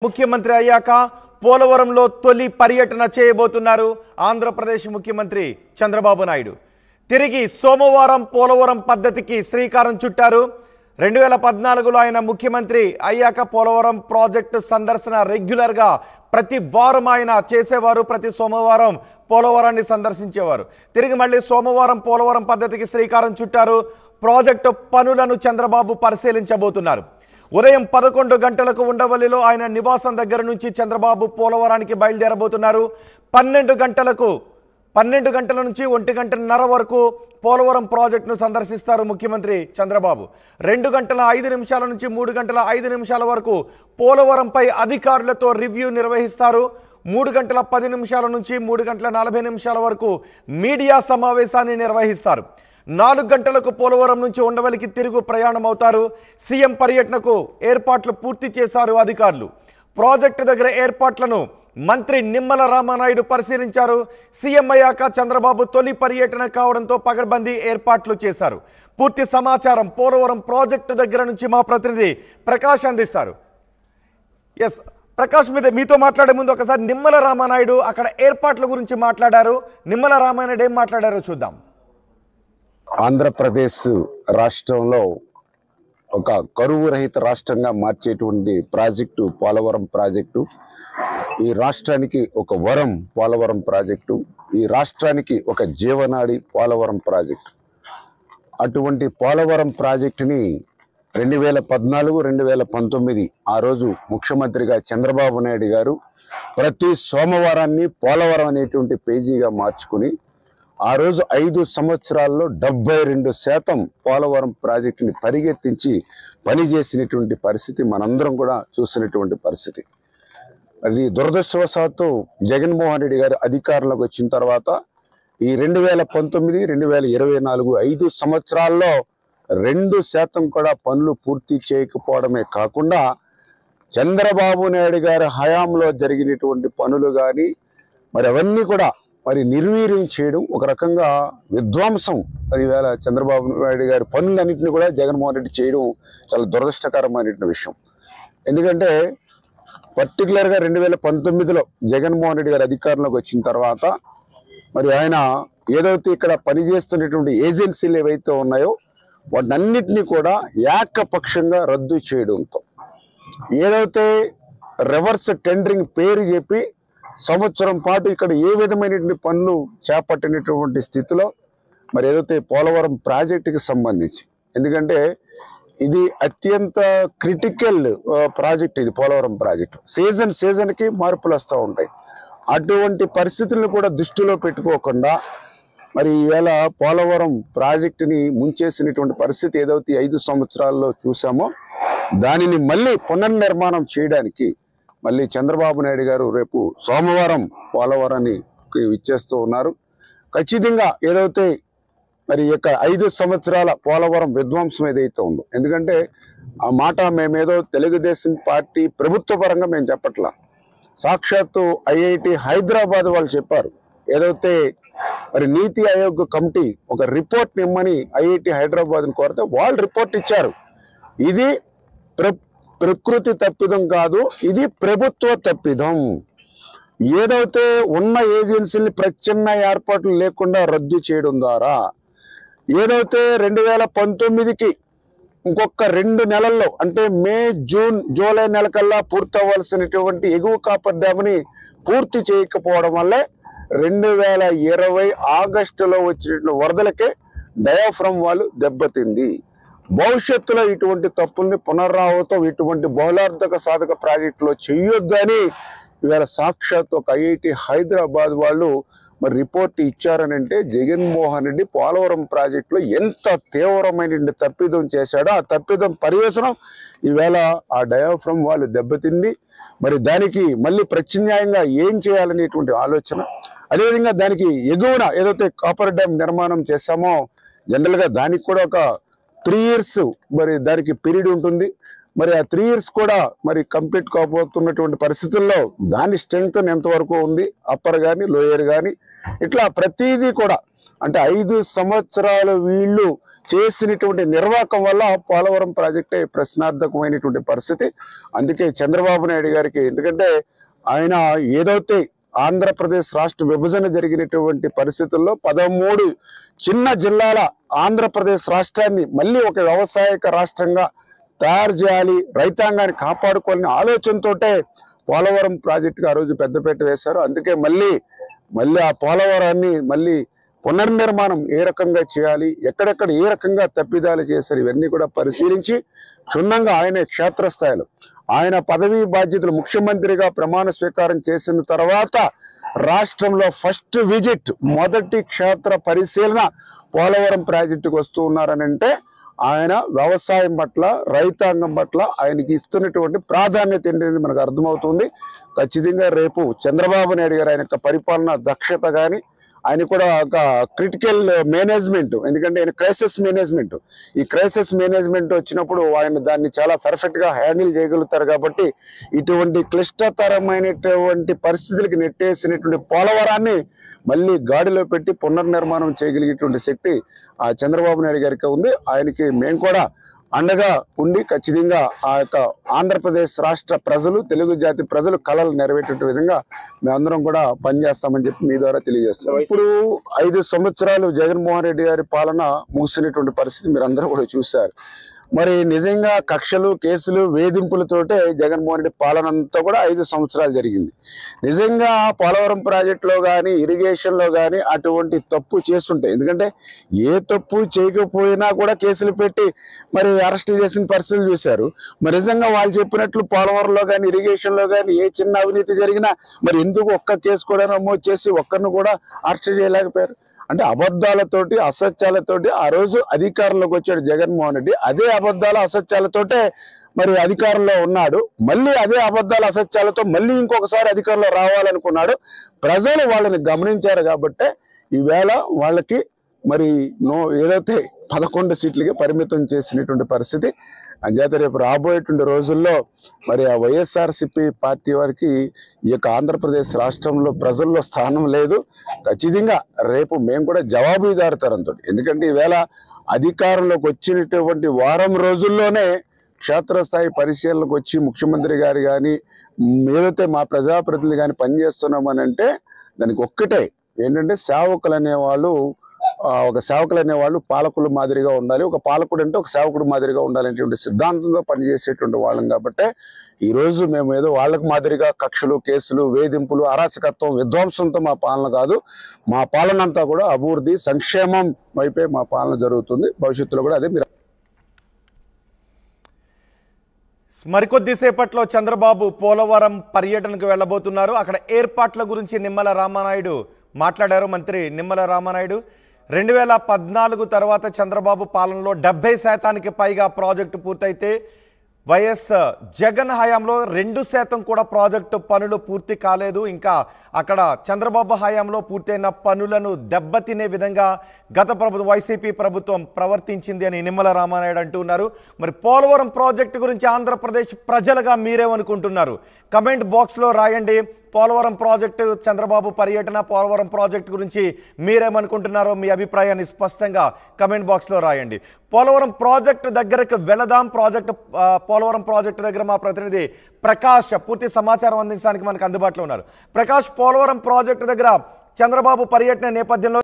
ముఖ్యమంత్రి అయ్యాక పోలవరంలో తొలి పర్యటన చేయబోతున్నారు ఆంధ్రప్రదేశ్ ముఖ్యమంత్రి చంద్రబాబు నాయుడు. తిరిగి సోమవారం పోలవరం పద్ధతికి శ్రీకారం చుట్టారు. 2014లో ఆయన ముఖ్యమంత్రి అయ్యాక పోలవరం ప్రాజెక్టు సందర్శన రెగ్యులర్గా ప్రతి వారం ఆయన చేసేవారు. ప్రతి సోమవారం పోలవరాన్ని సందర్శించేవారు. తిరిగి మళ్ళీ సోమవారం పోలవరం పద్ధతికి శ్రీకారం చుట్టారు. ప్రాజెక్టు పనులను చంద్రబాబు పరిశీలించబోతున్నారు. ఉదయం 11 గంటలకు ఉండవల్లిలో ఆయన నివాసం దగ్గర నుంచి చంద్రబాబు పోలవరానికి బయలుదేరబోతున్నారు. 12 గంటల నుంచి 1:30 వరకు పోలవరం ప్రాజెక్టును సందర్శిస్తారు ముఖ్యమంత్రి చంద్రబాబు. 2:05 నుంచి 3:05 వరకు పోలవరంపై అధికారులతో రివ్యూ నిర్వహిస్తారు. 3:10 నుంచి 3:40 వరకు మీడియా సమావేశాన్ని నిర్వహిస్తారు. 4 గంటలకు పోలవరం నుంచి ఉండవల్లికి తిరుగు ప్రయాణం అవుతారు. సీఎం పర్యటనకు ఏర్పాట్లు పూర్తి చేశారు అధికారులు. ప్రాజెక్టు దగ్గర ఏర్పాట్లను మంత్రి నిమ్మల రామానాయుడు పరిశీలించారు. సీఎం అయ్యాక చంద్రబాబు తొలి పర్యటన కావడంతో పగడ్బందీ ఏర్పాట్లు చేశారు. పూర్తి సమాచారం పోలవరం ప్రాజెక్టు దగ్గర నుంచి మా ప్రతినిధి ప్రకాష్ అందిస్తారు. ఎస్ ప్రకాష్, మీతో మాట్లాడే ముందు ఒకసారి నిమ్మల రామానాయుడు అక్కడ ఏర్పాట్ల గురించి మాట్లాడారు. నిమ్మల రామానాయుడు ఏం మాట్లాడారో చూద్దాం. ఆంధ్రప్రదేశ్ రాష్ట్రంలో ఒక కరువు రహిత రాష్ట్రంగా మార్చేటువంటి ప్రాజెక్టు పోలవరం ప్రాజెక్టు. ఈ రాష్ట్రానికి ఒక వరం పోలవరం ప్రాజెక్టు. ఈ రాష్ట్రానికి ఒక జీవనాడి పోలవరం ప్రాజెక్టు. అటువంటి పోలవరం ప్రాజెక్టుని 2014, 2019 ఆ రోజు ముఖ్యమంత్రిగా చంద్రబాబు నాయుడు గారు ప్రతి సోమవారాన్ని పోలవరం అనేటువంటి పేజీగా మార్చుకుని ఆ రోజు 5 సంవత్సరాల్లో 72% పోలవరం ప్రాజెక్టుని పరిగెత్తించి పనిచేసినటువంటి పరిస్థితి మనందరం కూడా చూసినటువంటి పరిస్థితి. అది దురదృష్టవశాత్తు జగన్మోహన్ రెడ్డి గారు అధికారంలోకి వచ్చిన తర్వాత ఈ 2019, 2024 5 సంవత్సరాల్లో 2% కూడా పనులు పూర్తి చేయకపోవడమే కాకుండా చంద్రబాబు నాయుడు గారి హయాంలో జరిగినటువంటి పనులు కానీ మరి అవన్నీ కూడా మరి నిర్వీర్యం చేయడం, ఒక రకంగా విధ్వంసం. మరి ఈవేళ చంద్రబాబు నాయుడు గారి పనులన్నింటినీ కూడా జగన్మోహన్ రెడ్డి చేయడం చాలా దురదృష్టకరమైన విషయం. ఎందుకంటే పర్టికులర్గా 2019లో జగన్మోహన్ రెడ్డి గారు అధికారంలోకి వచ్చిన తర్వాత మరి ఆయన ఏదైతే ఇక్కడ పనిచేస్తున్నటువంటి ఏజెన్సీలు ఏవైతే ఉన్నాయో వాటన్నిటినీ కూడా ఏకపక్షంగా రద్దు చేయడంతో ఏదైతే రివర్స్ టెండరింగ్ పేరు చెప్పి సంవత్సరం పాటు ఇక్కడ ఏ విధమైనటువంటి పనులు చేపట్టినటువంటి స్థితిలో మరి ఏదైతే పోలవరం ప్రాజెక్టుకి సంబంధించి, ఎందుకంటే ఇది అత్యంత క్రిటికల్ ప్రాజెక్ట్. ఇది పోలవరం ప్రాజెక్టు సీజన్కి మార్పులు వస్తూ ఉంటాయి. అటువంటి పరిస్థితులను కూడా దృష్టిలో పెట్టుకోకుండా మరి ఈవేళ పోలవరం ప్రాజెక్టుని ముంచేసినటువంటి పరిస్థితి ఏదైతే 5 సంవత్సరాల్లో చూసామో దానిని మళ్ళీ పునర్నిర్మాణం చేయడానికి మళ్ళీ చంద్రబాబు నాయుడు గారు రేపు సోమవారం పోలవరాన్ని ఇచ్చేస్తూ ఉన్నారు. ఖచ్చితంగా ఏదైతే మరి యొక్క 5 సంవత్సరాల పోలవరం విధ్వంసం ఏదైతే ఉందో, ఎందుకంటే ఆ మాట మేమేదో తెలుగుదేశం పార్టీ ప్రభుత్వ పరంగా మేము చెప్పట్లా, సాక్షాత్తు ఐఐటి హైదరాబాద్ వాళ్ళు చెప్పారు. ఏదైతే మరి నీతి ఆయోగ్ కమిటీ ఒక రిపోర్ట్ ఇమ్మని ఐఐటి హైదరాబాద్ని కోరితే వాళ్ళు రిపోర్ట్ ఇచ్చారు. ఇది ప్రకృతి తప్పిదం కాదు, ఇది ప్రభుత్వ తప్పిదం. ఏదైతే ఉన్న ఏజెన్సీని ప్రత్యామ్నాయ ఏర్పాట్లు లేకుండా రద్దు చేయడం ద్వారా ఏదైతే 2019కి ఇంకొక 2 నెలల్లో అంటే మే, జూన్, జూలై నెలకల్లా పూర్తవ్వాల్సినటువంటి ఎగువ కాపర్ డ్యామ్ని పూర్తి చేయకపోవడం వల్లే 2020 ఆగస్టులో వచ్చిన వరదలకే డయాఫ్రమ్ వాళ్ళు దెబ్బతింది. భవిష్యత్తులో ఇటువంటి తప్పుల్ని పునరావృతం ఇటువంటి బహుళార్థక సాధక ప్రాజెక్టులో చేయొద్దని ఇవాళ సాక్షాత్ ఒక ఐఐటి హైదరాబాద్ వాళ్ళు మరి రిపోర్ట్ ఇచ్చారని అంటే జగన్మోహన్ రెడ్డి పోలవరం ప్రాజెక్టులో ఎంత తీవ్రమైన తప్పిదం చేశాడో ఆ తప్పిదం పర్యవసనం ఈవేళ ఆ డయాఫ్రమ్ వాళ్ళు దెబ్బతింది. మరి దానికి మళ్ళీ ప్రత్యామ్నాయంగా ఏం చేయాలనేటువంటి ఆలోచన, అదేవిధంగా దానికి ఎగువన ఏదైతే కాపర్ డ్యామ్ నిర్మాణం చేశామో జనరల్గా దానికి కూడా ఒక 3 years మరి దానికి పీరియడ్ ఉంటుంది. మరి ఆ 3 years కూడా మరి కంప్లీట్ కాబోతున్నటువంటి పరిస్థితుల్లో దాని స్ట్రెంగ్త్ ఎంతవరకు ఉంది, అప్పర్ కానీ లోయర్ కానీ ఇట్లా ప్రతిదీ కూడా అంటే 5 సంవత్సరాలు వీళ్ళు చేసినటువంటి నిర్వాహకం వల్ల పోలవరం ప్రాజెక్టే ప్రశ్నార్థకమైనటువంటి పరిస్థితి. అందుకే చంద్రబాబు నాయుడు గారికి, ఎందుకంటే ఆయన ఏదైతే ఆంధ్రప్రదేశ్ రాష్ట్ర విభజన జరిగినటువంటి పరిస్థితుల్లో 13 చిన్న జిల్లాల ఆంధ్రప్రదేశ్ రాష్ట్రాన్ని మళ్ళీ ఒక వ్యవసాయక రాష్ట్రంగా తయారు చేయాలి, రైతాంగాన్ని కాపాడుకోవాలనే ఆలోచనతోటే పోలవరం ప్రాజెక్టుకి ఆ రోజు పెద్దపీట వేశారు. అందుకే మళ్ళీ ఆ పోలవరాన్ని మళ్ళీ పునర్నిర్మాణం ఏ రకంగా చేయాలి, ఎక్కడెక్కడ ఏ రకంగా తప్పిదాలు చేశారు, ఇవన్నీ కూడా పరిశీలించి క్షుణ్ణంగా ఆయన క్షేత్రస్థాయిలో ఆయన పదవీ బాధ్యతలు ముఖ్యమంత్రిగా ప్రమాణ స్వీకారం చేసిన తర్వాత రాష్ట్రంలో ఫస్ట్ విజిట్, మొదటి క్షేత్ర పరిశీలన పోలవరం ప్రాజెక్టుకు వస్తూ ఉన్నారని అంటే ఆయన వ్యవసాయం పట్ల, రైతాంగం పట్ల ఆయనకి ఇస్తున్నటువంటి ప్రాధాన్యత ఏంటనేది మనకు అర్థమవుతుంది. ఖచ్చితంగా రేపు చంద్రబాబు నాయుడు గారు ఆయన యొక్క పరిపాలన దక్షత కానీ, ఆయన కూడా ఒక క్రిటికల్ మేనేజ్మెంట్, ఎందుకంటే ఆయన క్రైసిస్ మేనేజ్మెంట్, ఈ క్రైసిస్ మేనేజ్మెంట్ వచ్చినప్పుడు ఆయన దాన్ని చాలా పర్ఫెక్ట్ గా హ్యాండిల్ చేయగలుగుతారు. కాబట్టి ఇటువంటి క్లిష్టతరమైనటువంటి పరిస్థితులకి నెట్టేసినటువంటి పోలవరాన్ని మళ్ళీ గాడిలో పెట్టి పునర్నిర్మాణం చేయగలిగేటువంటి శక్తి ఆ చంద్రబాబు నాయుడు గారికి ఉంది. ఆయనకి మేము కూడా అండగా ఉండి ఖచ్చితంగా ఆ యొక్క ఆంధ్రప్రదేశ్ రాష్ట్ర ప్రజలు, తెలుగు జాతి ప్రజలు కళలు నెరవేర్చే విధంగా మేమందరం కూడా పనిచేస్తామని చెప్పి మీ ద్వారా తెలియజేస్తాం. ఇప్పుడు 5 సంవత్సరాలు జగన్మోహన్ రెడ్డి గారి పాలన ముగిసినటువంటి పరిస్థితి మీరు అందరూ కూడా చూశారు. మరి నిజంగా కక్షలు, కేసులు, వేధింపులతోటే జగన్మోహన్ రెడ్డి పాలన అంతా కూడా 5 సంవత్సరాలు జరిగింది. నిజంగా పోలవరం ప్రాజెక్టులో కానీ, ఇరిగేషన్లో కానీ అటువంటి తప్పు చేస్తుంటే, ఎందుకంటే ఏ తప్పు చేయకపోయినా కూడా కేసులు పెట్టి మరి అరెస్ట్ చేసిన పరిస్థితులు చూశారు. మరి నిజంగా వాళ్ళు చెప్పినట్లు పోలవరంలో కానీ, ఇరిగేషన్లో కానీ ఏ చిన్న అవినీతి జరిగినా మరి ఎందుకు ఒక్క కేసు కూడా నమోదు చేసి ఒక్కరిని కూడా అరెస్ట్ చేయలేకపోయారు? అంటే అబద్ధాలతోటి, అసత్యాలతోటి ఆ రోజు అధికారంలోకి వచ్చాడు జగన్మోహన్ రెడ్డి. అదే అబద్ధాల అసత్యాలతోటే మరి అధికారంలో ఉన్నాడు. మళ్ళీ అదే అబద్ధాల అసత్యాలతో మళ్ళీ ఇంకొకసారి అధికారంలో రావాలనుకున్నాడు. ప్రజలు వాళ్ళని గమనించారు కాబట్టే ఈవేళ వాళ్ళకి మరి ఏదైతే 11 సీట్లకి పరిమితం చేసినటువంటి పరిస్థితి. అంచేత రేపు రాబోయేటువంటి రోజుల్లో మరి ఆ వైఎస్ఆర్సీపీ పార్టీ వారికి ఈ యొక్క ఆంధ్రప్రదేశ్ రాష్ట్రంలో ప్రజల్లో స్థానం లేదు. ఖచ్చితంగా రేపు మేము కూడా జవాబుదారీతనంతో, ఎందుకంటే ఈవేళ అధికారంలోకి వచ్చినటువంటి వారం రోజుల్లోనే క్షేత్రస్థాయి పరిశీలనకు వచ్చి ముఖ్యమంత్రి గారు కానీ, ఏదైతే మా ప్రజాప్రతినిధులు కానీ పనిచేస్తున్నామని అంటే దానికి ఒక్కటే ఏంటంటే సేవకులు అనేవాళ్ళు, ఒక సేవకులు అనేవాళ్ళు పాలకుల మాదిరిగా ఉండాలి, ఒక పాలకుడు అంటే ఒక సేవకుడు మాదిరిగా ఉండాలనేటువంటి సిద్ధాంతంతో పనిచేసేటువంటి వాళ్ళం. కాబట్టి ఈరోజు మేము ఏదో వాళ్ళకు మాదిరిగా కక్షలు, కేసులు, వేధింపులు, అరాచకత్వం, విధ్వంసంతో మా పాలన కాదు. మా పాలన అంతా కూడా అభివృద్ధి, సంక్షేమం వైపే మా పాలన జరుగుతుంది. భవిష్యత్తులో కూడా అదే. మీరు మరికొద్దిసేపట్లో చంద్రబాబు పోలవరం పర్యటనకు వెళ్ళబోతున్నారు. అక్కడ ఏర్పాట్ల గురించి నిమ్మల రామానాయుడు మాట్లాడారు. మంత్రి నిమ్మల రామానాయుడు 2014 తర్వాత చంద్రబాబు పాలనలో 70% పైగా ప్రాజెక్టు పూర్తయితే వైఎస్ జగన్ హయాంలో 2% కూడా ప్రాజెక్టు పనులు పూర్తి కాలేదు. ఇంకా అక్కడ చంద్రబాబు హయాంలో పూర్తయిన పనులను దెబ్బతినే విధంగా గత ప్రభుత్వం, వైసీపీ ప్రభుత్వం ప్రవర్తించింది అని నిమ్మల రామానాయుడు అంటున్నారు. మరి పోలవరం ప్రాజెక్టు గురించి ఆంధ్రప్రదేశ్ ప్రజలుగా మీరేమనుకుంటున్నారు? కమెంట్ బాక్స్లో రాయండి. పోలవరం ప్రాజెక్టు, చంద్రబాబు పర్యటన, పోలవరం ప్రాజెక్టు గురించి మీరేమనుకుంటున్నారో మీ అభిప్రాయాన్ని స్పష్టంగా కమెంట్ బాక్స్లో రాయండి. పోలవరం ప్రాజెక్టు దగ్గరకు వెళదాం. పోలవరం ప్రాజెక్టు దగ్గర మా ప్రతినిధి ప్రకాష్ పూర్తి సమాచారం అందించడానికి మనకు అందుబాటులో ఉన్నారు. ప్రకాష్, పోలవరం ప్రాజెక్టు దగ్గర చంద్రబాబు పర్యటన నేపథ్యంలో